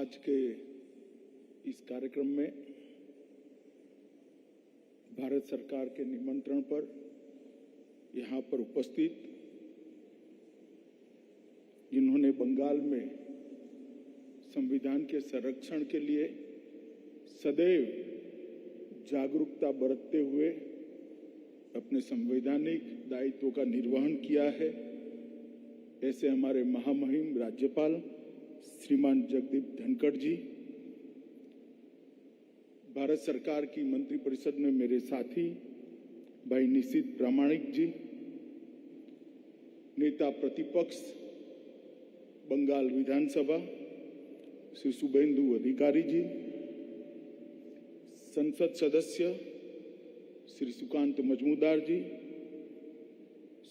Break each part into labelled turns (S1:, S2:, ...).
S1: आज के इस कार्यक्रम में भारत सरकार के निमंत्रण पर यहाँ पर उपस्थित जिन्होंने बंगाल में संविधान के संरक्षण के लिए सदैव जागरूकता बरतते हुए अपने संवैधानिक दायित्वों का निर्वहन किया है, ऐसे हमारे महामहिम राज्यपाल श्रीमान जगदीप धनखड़ जी, भारत सरकार की मंत्रिपरिषद में मेरे साथी भाई निशित प्रामाणिक जी, नेता प्रतिपक्ष बंगाल विधानसभा श्री शुभेंदु अधिकारी जी, संसद सदस्य श्री सुकांत मजमूदार जी,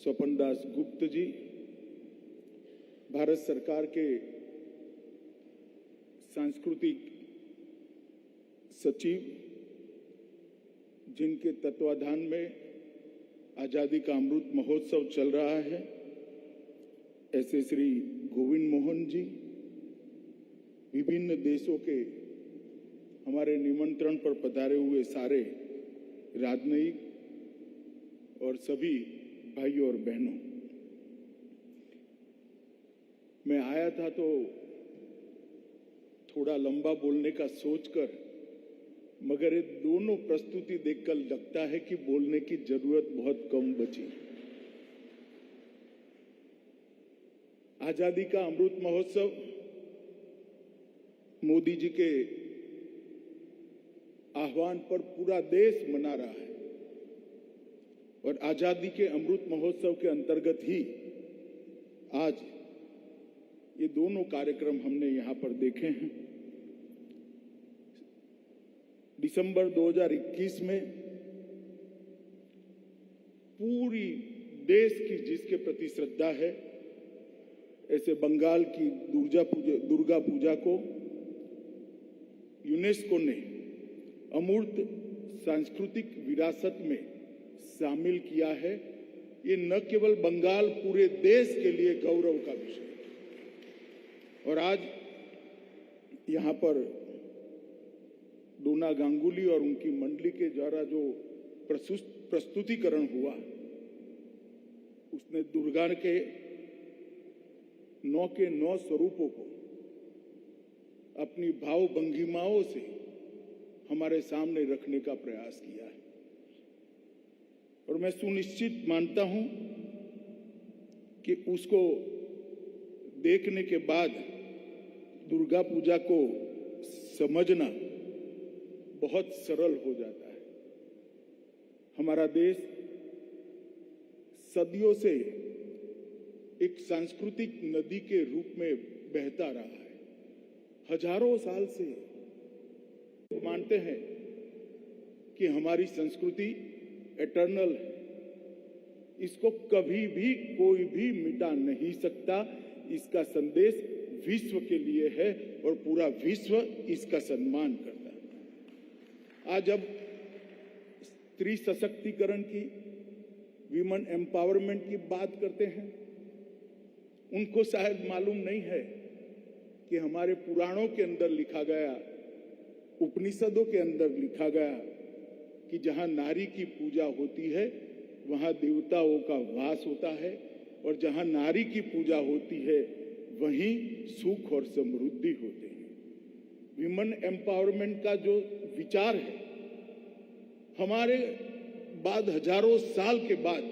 S1: स्वपन दास गुप्त जी, भारत सरकार के सांस्कृतिक सचिव जिनके तत्वाधान में आजादी का अमृत महोत्सव चल रहा है, ऐसे श्री गोविंद मोहन जी, विभिन्न देशों के हमारे निमंत्रण पर पधारे हुए सारे राजनयिक और सभी भाइयों और बहनों, मैं आया था तो थोड़ा लंबा बोलने का सोचकर, मगर ये दोनों प्रस्तुति देखकर लगता है कि बोलने की जरूरत बहुत कम बची। आजादी का अमृत महोत्सव मोदी जी के आह्वान पर पूरा देश मना रहा है और आजादी के अमृत महोत्सव के अंतर्गत ही आज ये दोनों कार्यक्रम हमने यहां पर देखे हैं। दिसंबर 2021 में पूरी देश की जिसके प्रति श्रद्धा है, ऐसे बंगाल की दुर्गा पूजा को यूनेस्को ने अमूर्त सांस्कृतिक विरासत में शामिल किया है। ये न केवल बंगाल, पूरे देश के लिए गौरव का विषय है। और आज यहाँ पर डोना गांगुली और उनकी मंडली के द्वारा जो प्रस्तुतिकरण हुआ, उसने दुर्गा के 9 स्वरूपों को अपनी भाव भंगिमाओं से हमारे सामने रखने का प्रयास किया है। और मैं सुनिश्चित मानता हूं कि उसको देखने के बाद दुर्गा पूजा को समझना बहुत सरल हो जाता है। हमारा देश सदियों से एक सांस्कृतिक नदी के रूप में बहता रहा है। हजारों साल से मानते हैं कि हमारी संस्कृति एटर्नल है, इसको कभी भी कोई भी मिटा नहीं सकता। इसका संदेश विश्व के लिए है और पूरा विश्व इसका सम्मान करता है। आज अब स्त्री सशक्तिकरण की, विमेन एम्पावरमेंट की बात करते हैं, उनको शायद मालूम नहीं है कि हमारे पुराणों के अंदर लिखा गया, उपनिषदों के अंदर लिखा गया कि जहां नारी की पूजा होती है वहां देवताओं का वास होता है, और जहां नारी की पूजा होती है वहीं सुख और समृद्धि होते हैं। विमेन एम्पावरमेंट का जो विचार है, हमारे बाद हजारों साल के बाद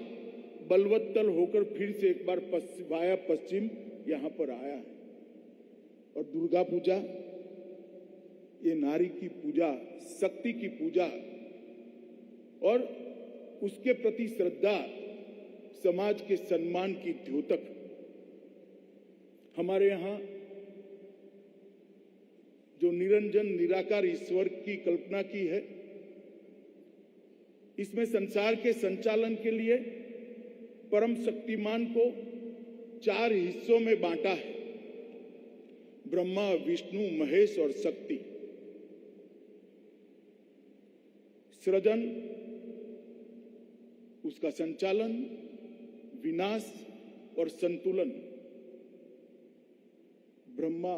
S1: बलवत्तल होकर फिर से एक बार वाया पश्चिम यहां पर आया है। और दुर्गा पूजा, ये नारी की पूजा, शक्ति की पूजा और उसके प्रति श्रद्धा, समाज के सम्मान की द्योतक। हमारे यहां जो निरंजन निराकार ईश्वर की कल्पना की है, इसमें संसार के संचालन के लिए परम शक्तिमान को 4 हिस्सों में बांटा है: ब्रह्मा, विष्णु, महेश और शक्ति। सृजन, उसका संचालन, विनाश और संतुलन। ब्रह्मा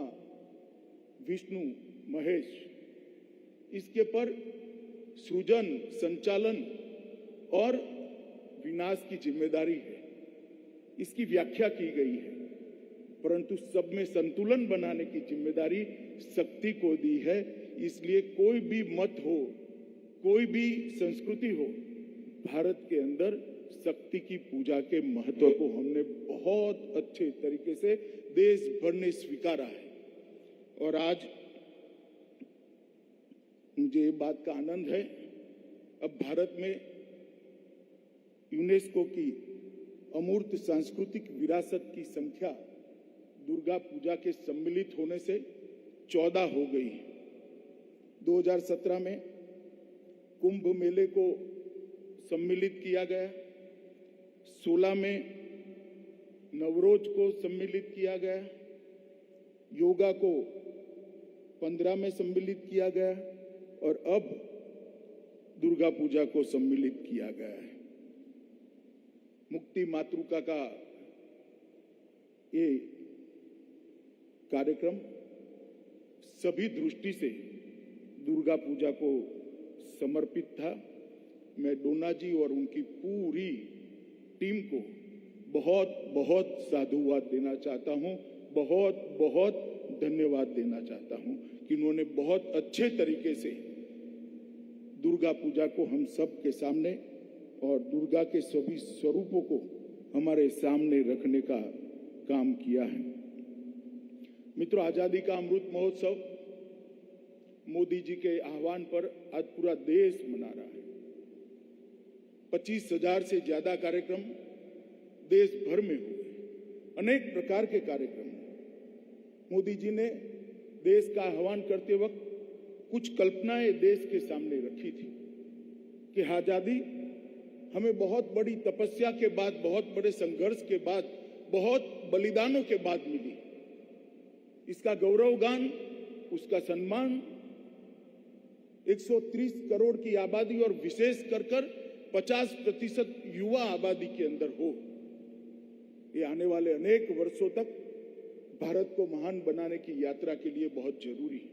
S1: विष्णु, महेश, इसके पर सृजन, संचालन और विनाश की जिम्मेदारी है, इसकी व्याख्या की गई है। परंतु सब में संतुलन बनाने की जिम्मेदारी शक्ति को दी है। इसलिए कोई भी मत हो, कोई भी संस्कृति हो, भारत के अंदर शक्ति की पूजा के महत्व को हमने बहुत अच्छे तरीके से देश भर ने स्वीकारा है। और आज मुझे ये बात का आनंद है, अब भारत में यूनेस्को की अमूर्त सांस्कृतिक विरासत की संख्या दुर्गा पूजा के सम्मिलित होने से 14 हो गई है। 2017 में कुंभ मेले को सम्मिलित किया गया, 16 में नवरोज को सम्मिलित किया गया, योगा को 15 में सम्मिलित किया गया और अब दुर्गा पूजा को सम्मिलित किया गया है। मुक्ति मातृका का ये कार्यक्रम सभी दृष्टि से दुर्गा पूजा को समर्पित था। मैं डोना जी और उनकी पूरी टीम को बहुत बहुत साधुवाद देना चाहता हूं, बहुत बहुत धन्यवाद देना चाहता हूं कि उन्होंने बहुत अच्छे तरीके से दुर्गा पूजा को हम सब के सामने और दुर्गा के सभी स्वरूपों को हमारे सामने रखने का काम किया है। मित्रों, आजादी का अमृत महोत्सव मोदी जी के आह्वान पर आज पूरा देश मना रहा है। 25,000 से ज्यादा कार्यक्रम देश भर में हुए, अनेक प्रकार के कार्यक्रम। मोदी जी ने देश का आह्वान करते वक्त कुछ कल्पनाएं देश के सामने रखी थी कि आजादी हमें बहुत बड़ी तपस्या के बाद, बहुत बड़े संघर्ष के बाद, बहुत बलिदानों के बाद मिली। इसका गौरवगान, उसका सम्मान 130 करोड़ की आबादी और विशेष कर 50% युवा आबादी के अंदर हो। ये आने वाले अनेक वर्षों तक भारत को महान बनाने की यात्रा के लिए बहुत जरूरी है।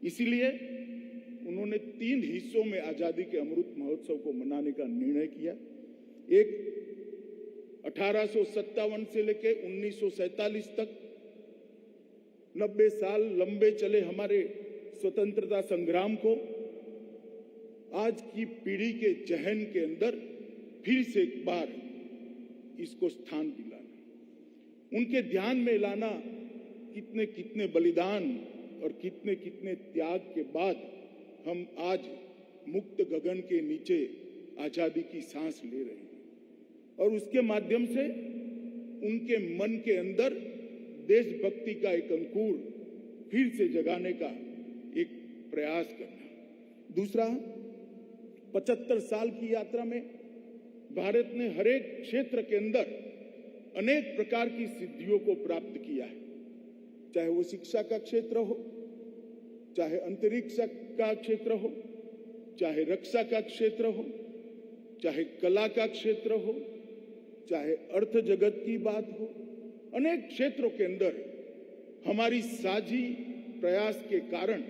S1: इसीलिए उन्होंने 3 हिस्सों में आजादी के अमृत महोत्सव को मनाने का निर्णय किया। एक 1857 से लेकर 1947 तक 90 साल लंबे चले हमारे स्वतंत्रता संग्राम को आज की पीढ़ी के जहन के अंदर फिर से एक बार इसको स्थान दिलाना, उनके ध्यान में लाना, कितने कितने बलिदान और कितने कितने त्याग के बाद हम आज मुक्त गगन के नीचे आजादी की सांस ले रहे हैं। और उसके माध्यम से उनके मन के अंदर देशभक्ति का एक अंकुर फिर से जगाने का एक प्रयास करना। दूसरा, 75 साल की यात्रा में भारत ने हर एक क्षेत्र के अंदर अनेक प्रकार की सिद्धियों को प्राप्त किया है, चाहे वो शिक्षा का क्षेत्र हो, चाहे अंतरिक्ष का क्षेत्र हो, चाहे रक्षा का क्षेत्र हो, चाहे कला का क्षेत्र हो, चाहे अर्थ जगत की बात हो। अनेक क्षेत्रों के अंदर हमारी साझी प्रयास के कारण,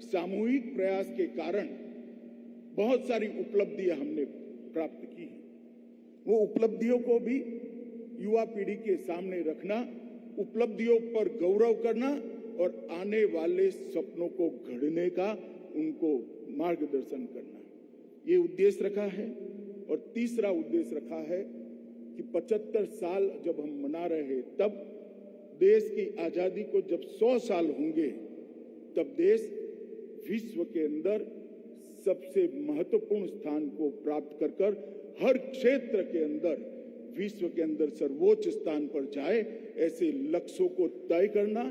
S1: सामूहिक प्रयास के कारण बहुत सारी उपलब्धियां हमने प्राप्त की हैं। वो उपलब्धियों को भी युवा पीढ़ी के सामने रखना, उपलब्धियों पर गौरव करना और आने वाले सपनों को गढ़ने का उनको मार्गदर्शन करना, ये उद्देश्य रखा है। और तीसरा उद्देश्य रखा है कि 75 साल जब हम मना रहे हैं, तब देश की आजादी को जब 100 साल होंगे, तब देश विश्व के अंदर सबसे महत्वपूर्ण स्थान को प्राप्त कर हर क्षेत्र के अंदर विश्व के अंदर सर्वोच्च स्थान पर जाए, ऐसे लक्ष्यों को तय करना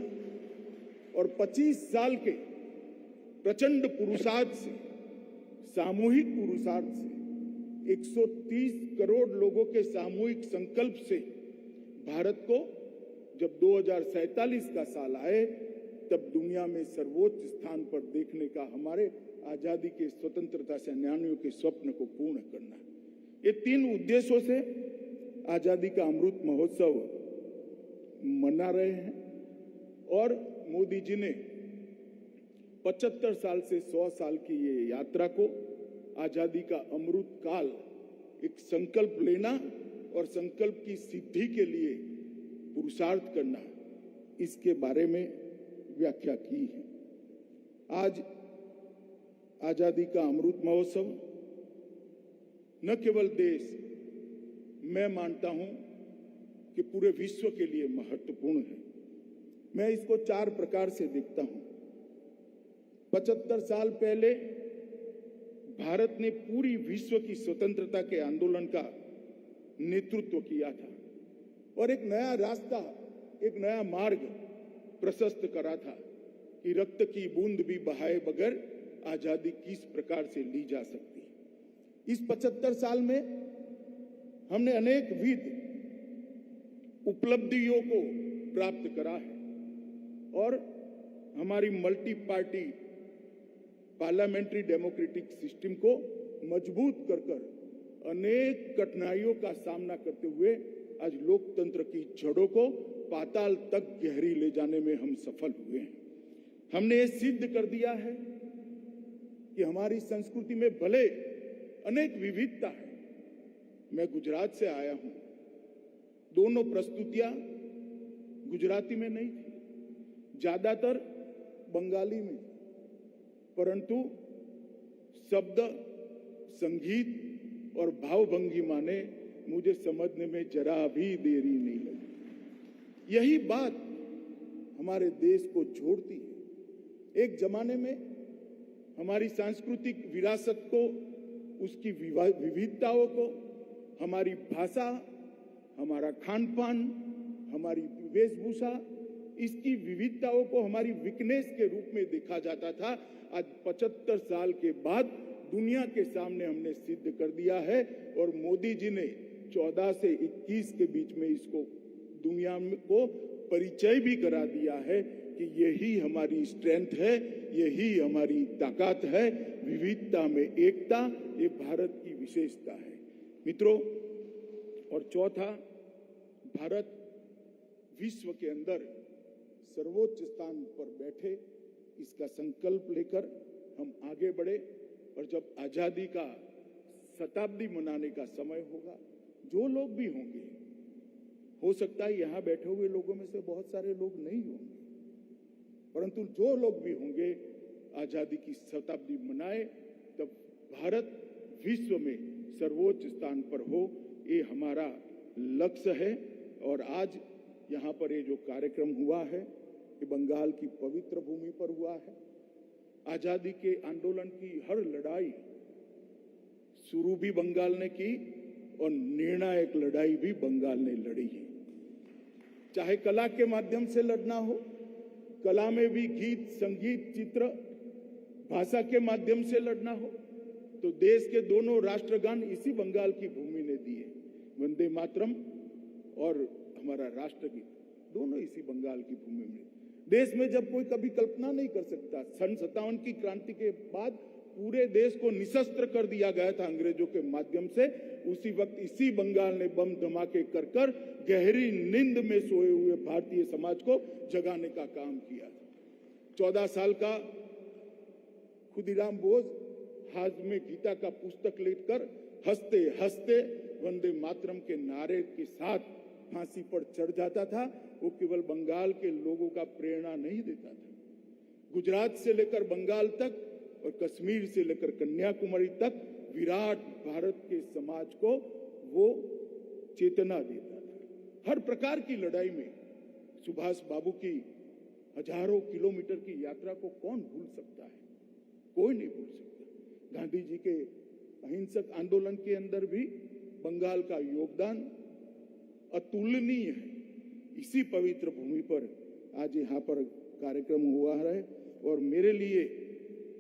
S1: और 25 साल के प्रचंड पुरुषार्थ से, सामूहिक पुरुषार्थ से, 130 करोड़ लोगों के सामूहिक संकल्प से भारत को जब 2047 का साल आए, तब दुनिया में सर्वोच्च स्थान पर देखने का हमारे आजादी के स्वतंत्रता सेनानियों के स्वप्न को पूर्ण करना। ये 3 उद्देश्यों से आजादी का अमृत महोत्सव मना रहे हैं। और मोदी जी ने 75 साल से 100 साल की ये यात्रा को आजादी का अमृत काल एक संकल्प लेना और संकल्प की सिद्धि के लिए पुरुषार्थ करना, इसके बारे में व्याख्या की है। आज आजादी का अमृत महोत्सव न केवल देश, मैं मानता हूं कि पूरे विश्व के लिए महत्वपूर्ण है। मैं इसको 4 प्रकार से देखता हूं। 75 साल पहले भारत ने पूरी विश्व की स्वतंत्रता के आंदोलन का नेतृत्व किया था और एक नया रास्ता, एक नया मार्ग प्रशस्त करा था कि रक्त की बूंद भी बहाए बगैर आजादी किस प्रकार से ली जा सकती है। इस 75 साल में हमने अनेक विध उपलब्धियों को प्राप्त करा है और हमारी multi party parliamentary democratic system को मजबूत कर अनेक कठिनाइयों का सामना करते हुए आज लोकतंत्र की जड़ों को पाताल तक गहरी ले जाने में हम सफल हुए हैं। हमने ये सिद्ध कर दिया है कि हमारी संस्कृति में भले अनेक विविधता है। मैं गुजरात से आया हूं, दोनों प्रस्तुतियां गुजराती में नहीं थी, ज्यादातर बंगाली में, परंतु शब्द, संगीत और भावभंगिमा ने मुझे समझने में जरा भी देरी नहीं लगी। यही बात हमारे देश को जोड़ती है। एक जमाने में हमारी सांस्कृतिक विरासत को, उसकी विविधताओं को, हमारी भाषा, हमारा खान पान, हमारी वेशभूषा, इसकी विविधताओं को हमारी वीकनेस के रूप में देखा जाता था। आज 75 साल के बाद दुनिया के सामने हमने सिद्ध कर दिया है और मोदी जी ने 14 से 21 के बीच में इसको दुनिया को परिचय भी करा दिया है कि यही हमारी स्ट्रेंथ है, यही हमारी ताकत है, विविधता में एकता, ये भारत की विशेषता है मित्रों। और चौथा, भारत विश्व के अंदर सर्वोच्च स्थान पर बैठे, इसका संकल्प लेकर हम आगे बढ़े और जब आजादी का शताब्दी मनाने का समय होगा, जो लोग भी होंगे, हो सकता है यहां बैठे हुए लोगों में से बहुत सारे लोग नहीं होंगे, परंतु जो लोग भी होंगे आजादी की शताब्दी मनाए, तब भारत विश्व में सर्वोच्च स्थान पर हो, ये हमारा लक्ष्य है। और आज यहाँ पर ये जो कार्यक्रम हुआ है, ये बंगाल की पवित्र भूमि पर हुआ है। आजादी के आंदोलन की हर लड़ाई शुरू भी बंगाल ने की और निर्णायक लड़ाई भी बंगाल ने लड़ी है। चाहे कला के माध्यम से लड़ना हो, कला में भी गीत, संगीत, चित्र, भाषा के माध्यम से लड़ना हो, तो देश के दोनों राष्ट्रगान इसी बंगाल की भूमि ने दिए। वंदे मातरम और हमारा राष्ट्रगीत दोनों इसी बंगाल की भूमि में। देश में जब कोई कभी कल्पना नहीं कर सकता, सन 57 की क्रांति के बाद पूरे देश को निशस्त्र कर दिया गया था अंग्रेजों के माध्यम से, उसी वक्त इसी बंगाल ने बम धमाके कर कर गहरी नींद में सोए हुए भारतीय समाज को जगाने का काम किया। 14 साल का खुदीराम बोस हाथ में गीता का पुस्तक लेकर हंसते हंसते वंदे मातरम के नारे के साथ फांसी पर चढ़ जाता था। वो केवल बंगाल के लोगों का प्रेरणा नहीं देता था, गुजरात से लेकर बंगाल तक और कश्मीर से लेकर कन्याकुमारी तक विराट भारत के समाज को वो चेतना देता था। हर प्रकार की लड़ाई में सुभाष बाबू की हजारों किलोमीटर की यात्रा को कौन भूल सकता है? कोई नहीं भूल सकता। गांधी जी के अहिंसक आंदोलन के अंदर भी बंगाल का योगदान अतुलनीय है। इसी पवित्र भूमि पर आज यहाँ पर कार्यक्रम हुआ है और मेरे लिए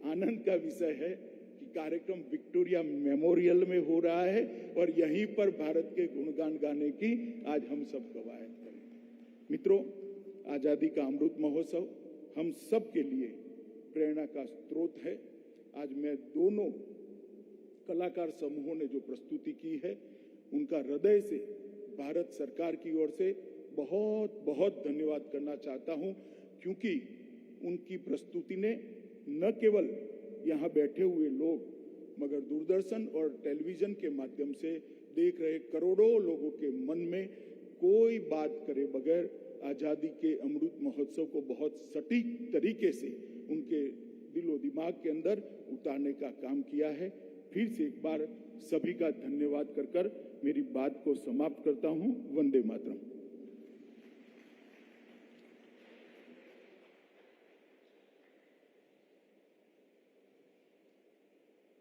S1: आनंद का विषय है कि कार्यक्रम विक्टोरिया मेमोरियल में हो रहा है और यहीं पर भारत के गुणगान गाने की आज हम सब कवायद करें। मित्रों, आजादी का अमृत महोत्सव हम सब के लिए प्रेरणा का स्रोत है। आज मैं दोनों कलाकार समूहों ने जो प्रस्तुति की है, उनका हृदय से भारत सरकार की ओर से बहुत बहुत धन्यवाद करना चाहता हूं, क्योंकि उनकी प्रस्तुति ने न केवल यहाँ बैठे हुए लोग मगर दूरदर्शन और टेलीविजन के माध्यम से देख रहे करोड़ों लोगों के मन में कोई बात करे बगैर आजादी के अमृत महोत्सव को बहुत सटीक तरीके से उनके दिलो दिमाग के अंदर उतारने का काम किया है। फिर से एक बार सभी का धन्यवाद कर मेरी बात को समाप्त करता हूं। वंदे मातरम।